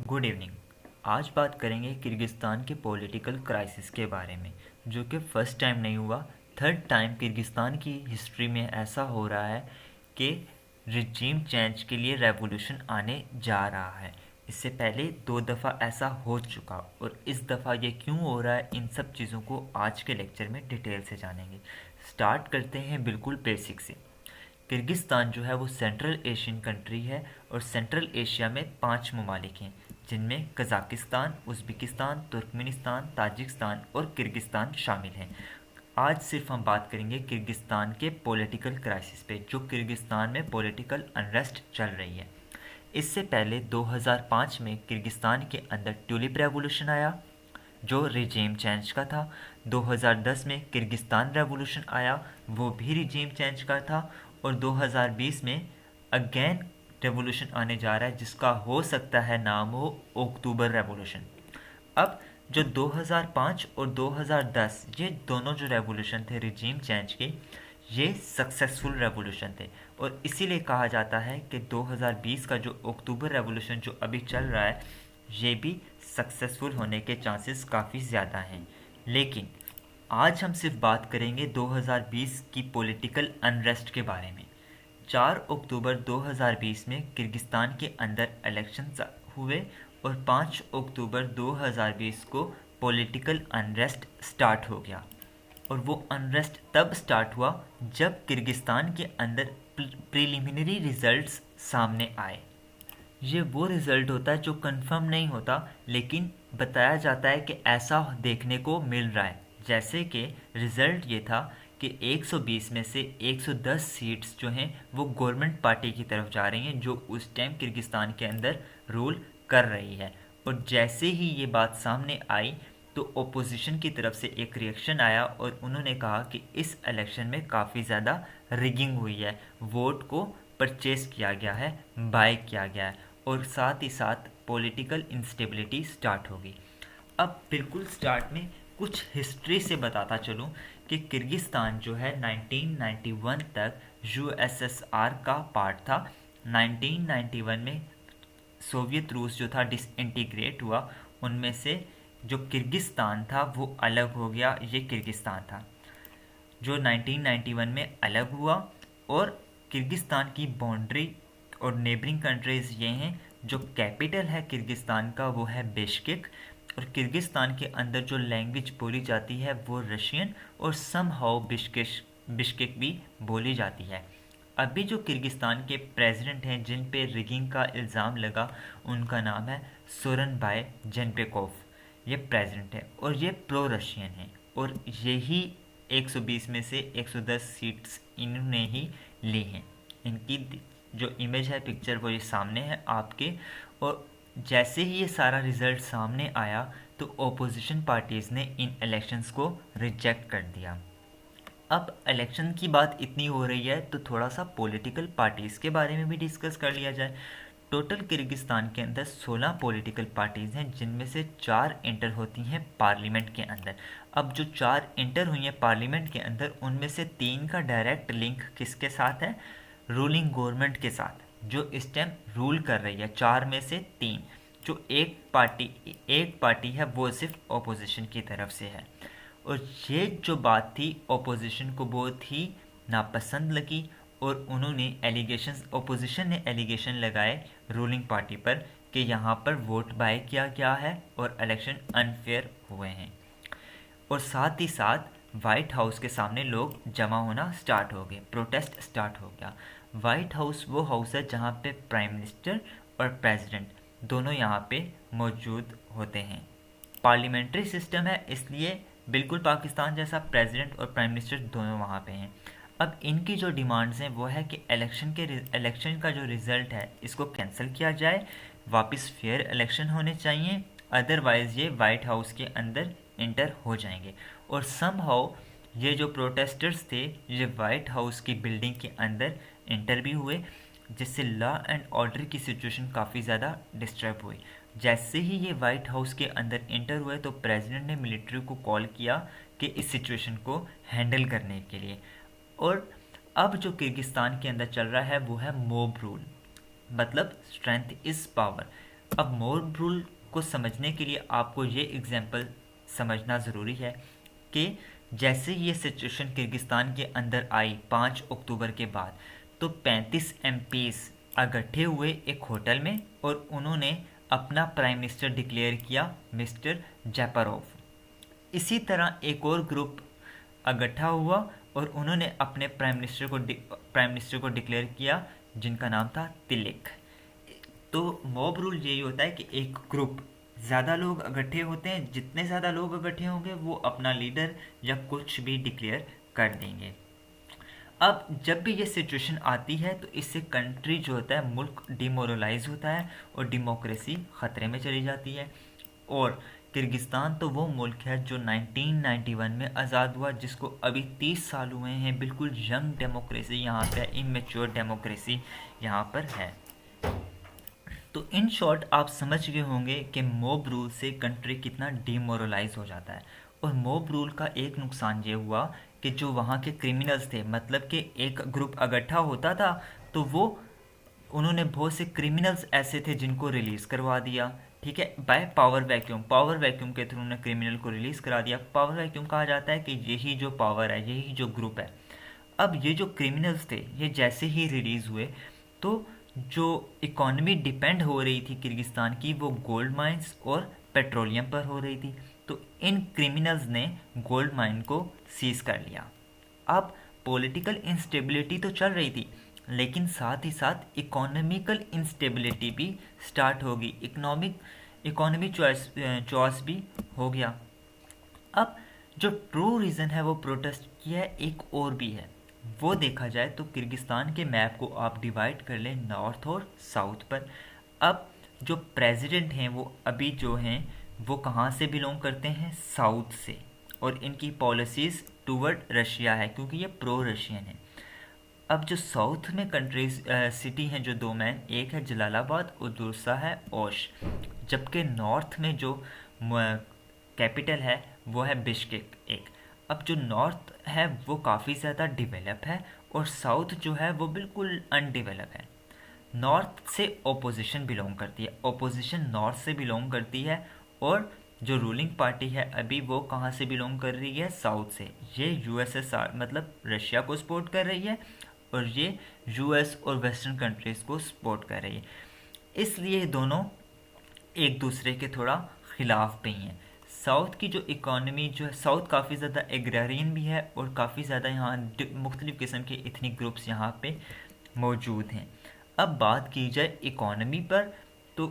Good evening. आज बात करेंगे किर्गिस्तान के पॉलिटिकल क्राइसिस के बारे में, जो कि फर्स्ट टाइम नहीं हुआ, थर्ड टाइम किर्गिस्तान की हिस्ट्री में ऐसा हो रहा है कि रिजीम चेंज के लिए रेवोल्यूशन आने जा रहा है। इससे पहले 2 दफ़ा ऐसा हो चुका और इस दफ़ा ये क्यों हो रहा है, इन सब चीज़ों को आज के लेक्चर में डिटेल से जानेंगे। स्टार्ट करते हैं बिल्कुल बेसिक से। किर्गिस्तान जो है वो सेंट्रल एशियन कंट्री है और सेंट्रल एशिया में 5 ममालिक हैं, जिनमें कज़ाकिस्तान, उज़्बेकिस्तान, तुर्कमेनिस्तान, ताजिकिस्तान और किर्गिस्तान शामिल हैं। आज सिर्फ हम बात करेंगे किर्गिस्तान के पॉलिटिकल क्राइसिस पे, जो किर्गिस्तान में पॉलिटिकल अनरेस्ट चल रही है। इससे पहले 2005 में किर्गिस्तान के अंदर ट्यूलिप रेवोल्यूशन आया, जो रिजीम चेंज का था। 2010 में किर्गिस्तान रेवोल्यूशन आया, वो भी रिजीम चेंज का था। और 2020 में अगेन रेवोल्यूशन आने जा रहा है, जिसका हो सकता है नाम हो अक्टूबर रेवोल्यूशन। अब जो 2005 और 2010 ये दोनों जो रेवोल्यूशन थे रिजीम चेंज के, ये सक्सेसफुल रेवोल्यूशन थे और इसीलिए कहा जाता है कि 2020 का जो अक्टूबर रेवोल्यूशन जो अभी चल रहा है, ये भी सक्सेसफुल होने के चांसेस काफ़ी ज़्यादा हैं। लेकिन आज हम सिर्फ बात करेंगे 2020 की पॉलिटिकल अनरेस्ट के बारे में। 4 अक्टूबर 2020 में किर्गिस्तान के अंदर इलेक्शंस हुए और 5 अक्टूबर 2020 को पॉलिटिकल अनरेस्ट स्टार्ट हो गया। और वो अनरेस्ट तब स्टार्ट हुआ जब किर्गिस्तान के अंदर प्रिलिमिनरी रिजल्ट्स सामने आए। ये वो रिज़ल्ट होता है जो कंफर्म नहीं होता, लेकिन बताया जाता है कि ऐसा देखने को मिल रहा है। जैसे कि रिज़ल्ट ये था कि 120 में से 110 सीट्स जो हैं वो गवर्नमेंट पार्टी की तरफ जा रही हैं, जो उस टाइम किर्गिस्तान के अंदर रूल कर रही है। और जैसे ही ये बात सामने आई तो ओपोजिशन की तरफ से एक रिएक्शन आया और उन्होंने कहा कि इस इलेक्शन में काफ़ी ज़्यादा रिगिंग हुई है, वोट को परचेस किया गया है, बाय किया गया है और साथ ही साथ पॉलिटिकल इंस्टेबिलिटी स्टार्ट होगी। अब बिल्कुल स्टार्ट में कुछ हिस्ट्री से बताता चलूँ कि किर्गिस्तान जो है 1991 तक यूएसएसआर का पार्ट था। 1991 में सोवियत रूस जो था डिसइंटीग्रेट हुआ, उनमें से जो किर्गिस्तान था वो अलग हो गया, ये किर्गिस्तान था जो 1991 में अलग हुआ। और किर्गिस्तान की बाउंड्री और नेबरिंग कंट्रीज़ ये हैं। जो कैपिटल है किर्गिस्तान का वो है बिश्केक और किर्गिस्तान के अंदर जो लैंग्वेज बोली जाती है वो रशियन और समहाउ बिश्केक भी बोली जाती है। अभी जो किर्गिस्तान के प्रेसिडेंट हैं जिन पे रिगिंग का इल्ज़ाम लगा, उनका नाम है सोरनबाई जेनपेकोव। ये प्रेसिडेंट है और ये प्रो रशियन है और यही 120 में से 110 सीट्स इन्होंने ही ली हैं। इनकी जो इमेज है, पिक्चर, वो ये सामने है आपके। और जैसे ही ये सारा रिज़ल्ट सामने आया तो ओपोजिशन पार्टीज़ ने इन इलेक्शंस को रिजेक्ट कर दिया। अब इलेक्शन की बात इतनी हो रही है तो थोड़ा सा पॉलिटिकल पार्टीज़ के बारे में भी डिस्कस कर लिया जाए। टोटल किर्गिस्तान के अंदर 16 पॉलिटिकल पार्टीज़ हैं, जिनमें से 4 इंटर होती हैं पार्लियामेंट के अंदर। अब जो 4 इंटर हुई हैं पार्लियामेंट के अंदर, उनमें से 3 का डायरेक्ट लिंक किसके साथ है? रूलिंग गवर्नमेंट के साथ, जो इस टाइम रूल कर रही है। 4 में से 3, जो एक पार्टी है वो सिर्फ ऑपोजिशन की तरफ से है। और ये जो बात थी ओपोजिशन को बहुत ही नापसंद लगी और उन्होंने ओपोजिशन ने एलिगेशन लगाए रूलिंग पार्टी पर कि यहाँ पर वोट बाय किया गया है और इलेक्शन अनफेयर हुए हैं। और साथ ही साथ वाइट हाउस के सामने लोग जमा होना स्टार्ट हो गए, प्रोटेस्ट स्टार्ट हो गया। वाइट हाउस वो हाउस है जहाँ पे प्राइम मिनिस्टर और प्रेसिडेंट दोनों यहाँ पे मौजूद होते हैं। पार्लियामेंट्री सिस्टम है, इसलिए बिल्कुल पाकिस्तान जैसा प्रेसिडेंट और प्राइम मिनिस्टर दोनों वहाँ पे हैं। अब इनकी जो डिमांड्स हैं वो है कि इलेक्शन का जो रिज़ल्ट है इसको कैंसिल किया जाए, वापस फेयर इलेक्शन होने चाहिए, अदरवाइज़ ये वाइट हाउस के अंदर इंटर हो जाएंगे। और समहाउ ये जो प्रोटेस्टर्स थे ये वाइट हाउस की बिल्डिंग के अंदर इंटर भी हुए, जिससे लॉ एंड ऑर्डर की सिचुएशन काफ़ी ज़्यादा डिस्टर्ब हुई। जैसे ही ये वाइट हाउस के अंदर इंटर हुए तो प्रेसिडेंट ने मिलिट्री को कॉल किया कि इस सिचुएशन को हैंडल करने के लिए। और अब जो किर्गिस्तान के अंदर चल रहा है वो है मोब रूल, मतलब स्ट्रेंथ इज़ पावर। अब मोब रूल को समझने के लिए आपको ये एग्जाम्पल समझना ज़रूरी है कि जैसे ये सिचुएशन किर्गिस्तान के अंदर आई 5 अक्टूबर के बाद, तो 35 एमपीज़ इकट्ठे हुए एक होटल में और उन्होंने अपना प्राइम मिनिस्टर डिक्लेयर किया मिस्टर जैपरोव। इसी तरह एक और ग्रुप इकट्ठा हुआ और उन्होंने अपने प्राइम मिनिस्टर को डिक्लेयर किया जिनका नाम था तिलिक। तो मॉब रूल यही होता है कि एक ग्रुप, ज़्यादा लोग इकट्ठे होते हैं, जितने ज़्यादा लोग इकट्ठे होंगे वो अपना लीडर या कुछ भी डिक्लेयर कर देंगे। अब जब भी ये सिचुएशन आती है तो इससे कंट्री जो होता है, मुल्क डिमोरलाइज होता है और डेमोक्रेसी ख़तरे में चली जाती है। और किर्गिस्तान तो वो मुल्क है जो 1991 में आज़ाद हुआ, जिसको अभी 30 साल हुए हैं। बिल्कुल यंग डेमोक्रेसी यहाँ पे, इमेच्योर डेमोक्रेसी यहाँ पर है। तो इन शॉर्ट आप समझ गए होंगे कि मॉब रूल से कंट्री कितना डिमोरलाइज हो जाता है। और मॉब रूल का एक नुकसान ये हुआ कि जो वहाँ के क्रिमिनल्स थे, मतलब कि एक ग्रुप इकट्ठा होता था तो वो उन्होंने बहुत से क्रिमिनल्स ऐसे थे जिनको रिलीज़ करवा दिया, ठीक है, बाय पावर वैक्यूम के थ्रू उन्होंने क्रिमिनल को रिलीज़ करा दिया। पावर वैक्यूम कहा जाता है कि यही जो पावर है, यही जो ग्रुप है। अब ये जो क्रिमिनल्स थे, ये जैसे ही रिलीज़ हुए तो जो इकॉनमी डिपेंड हो रही थी किर्गिस्तान की, वो गोल्ड माइंस और पेट्रोलियम पर हो रही थी। तो इन क्रिमिनल्स ने गोल्ड माइन को सीज कर लिया। अब पॉलिटिकल इंस्टेबिलिटी तो चल रही थी, लेकिन साथ ही साथ इकोनॉमिकल इंस्टेबिलिटी भी स्टार्ट होगी, इकोनॉमी चॉइस भी हो गया। अब जो ट्रू रीज़न है वो प्रोटेस्ट की है, एक और भी है। वो देखा जाए तो किर्गिस्तान के मैप को आप डिवाइड कर लें नॉर्थ और साउथ पर। अब जो प्रेसिडेंट हैं वो अभी जो हैं वो कहाँ से बिलोंग करते हैं, साउथ से, और इनकी पॉलिसीज़ टूवर्ड रशिया है क्योंकि ये प्रो रशियन है। अब जो साउथ में कंट्रीज सिटी हैं जो दो मैन, एक है जलालाबाद और दूसरा है ओश, जबकि नॉर्थ में जो कैपिटल है वो है बिश्केक एक। अब जो नॉर्थ है वो काफ़ी ज़्यादा डेवलप है और साउथ जो है वो बिल्कुल अनडेवलप है। नॉर्थ से ओपोजिशन बिलोंग करती है, ओपोजिशन नॉर्थ से बिलोंग करती है, और जो रूलिंग पार्टी है अभी वो कहाँ से बिलोंग कर रही है, साउथ से। ये यूएसएसआर मतलब रशिया को सपोर्ट कर रही है और ये यूएस और वेस्टर्न कंट्रीज़ को सपोर्ट कर रही है। इसलिए दोनों एक दूसरे के थोड़ा ख़िलाफ़ भी हैं। साउथ की जो इकॉनमी जो है, साउथ काफ़ी ज़्यादा एग्रारियन भी है और काफ़ी ज़्यादा यहाँ मुख्तलिफ़ किस्म के इथनिक ग्रुप्स यहाँ पे मौजूद हैं। अब बात की जाए इकॉनमी पर, तो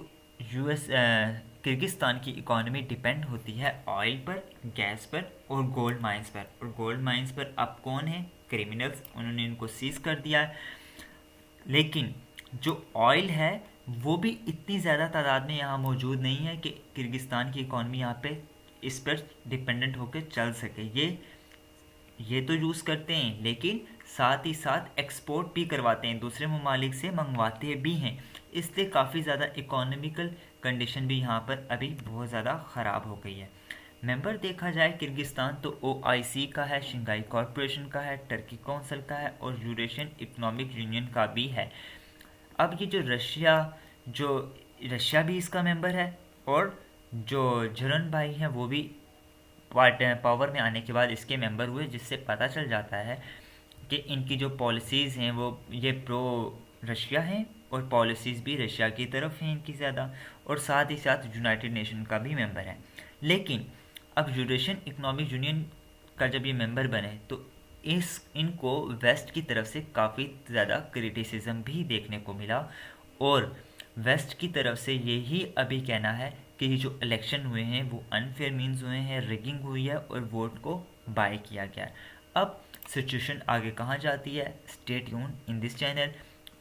किर्गिस्तान की इकॉनमी डिपेंड होती है ऑयल पर, गैस पर और गोल्ड माइंस पर। और गोल्ड माइंस पर अब कौन है, क्रिमिनल्स, उन्होंने इनको सीज कर दिया है। लेकिन जो ऑयल है वो भी इतनी ज़्यादा तादाद में यहाँ मौजूद नहीं है कि किर्गिस्तान की इकॉनमी यहाँ पे इस पर डिपेंडेंट होकर चल सके। ये तो यूज़ करते हैं, लेकिन साथ ही साथ एक्सपोर्ट भी करवाते हैं, दूसरे ममालिक से मंगवाते भी हैं। इसलिए काफ़ी ज़्यादा इकोनॉमिकल कंडीशन भी यहाँ पर अभी बहुत ज़्यादा ख़राब हो गई है। मेंबर देखा जाए किर्गिस्तान तो OIC का है, शंघाई कॉरपोरेशन का है, टर्की काउंसिल का है और यूरेशियन इकोनॉमिक यूनियन का भी है। अब ये जो रशिया भी इसका मेंबर है, और जो झरन भाई हैं वो भी पावर में आने के बाद इसके मेंबर हुए, जिससे पता चल जाता है कि इनकी जो पॉलिसीज़ हैं वो ये प्रो रशिया हैं और पॉलिसीज़ भी रशिया की तरफ हैं इनकी ज़्यादा, और साथ ही साथ यूनाइटेड नेशन का भी मेंबर है। लेकिन अब यूरेशियन इकोनॉमिक यूनियन का जब ये मेंबर बने तो इनको वेस्ट की तरफ से काफ़ी ज़्यादा क्रिटिसिज्म भी देखने को मिला, और वेस्ट की तरफ से यही अभी कहना है कि ये जो इलेक्शन हुए हैं वो अनफेयर मीन्स हुए हैं, रिगिंग हुई है और वोट को बाय किया गया है। अब सिचुएशन आगे कहाँ जाती है, stay tune in this channel.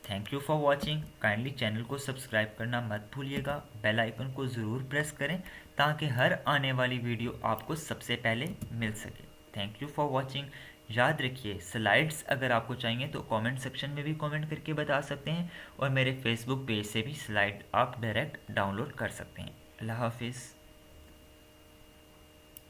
Thank you for watching. Kindly channel को सब्सक्राइब करना मत भूलिएगा, बेल आइकन को ज़रूर प्रेस करें ताकि हर आने वाली वीडियो आपको सबसे पहले मिल सके। Thank you for watching. याद रखिए, स्लाइड्स अगर आपको चाहिए तो कमेंट सेक्शन में भी कमेंट करके बता सकते हैं, और मेरे फेसबुक पेज से भी स्लाइड आप डायरेक्ट डाउनलोड कर सकते हैं। अल्लाह हाफिज़।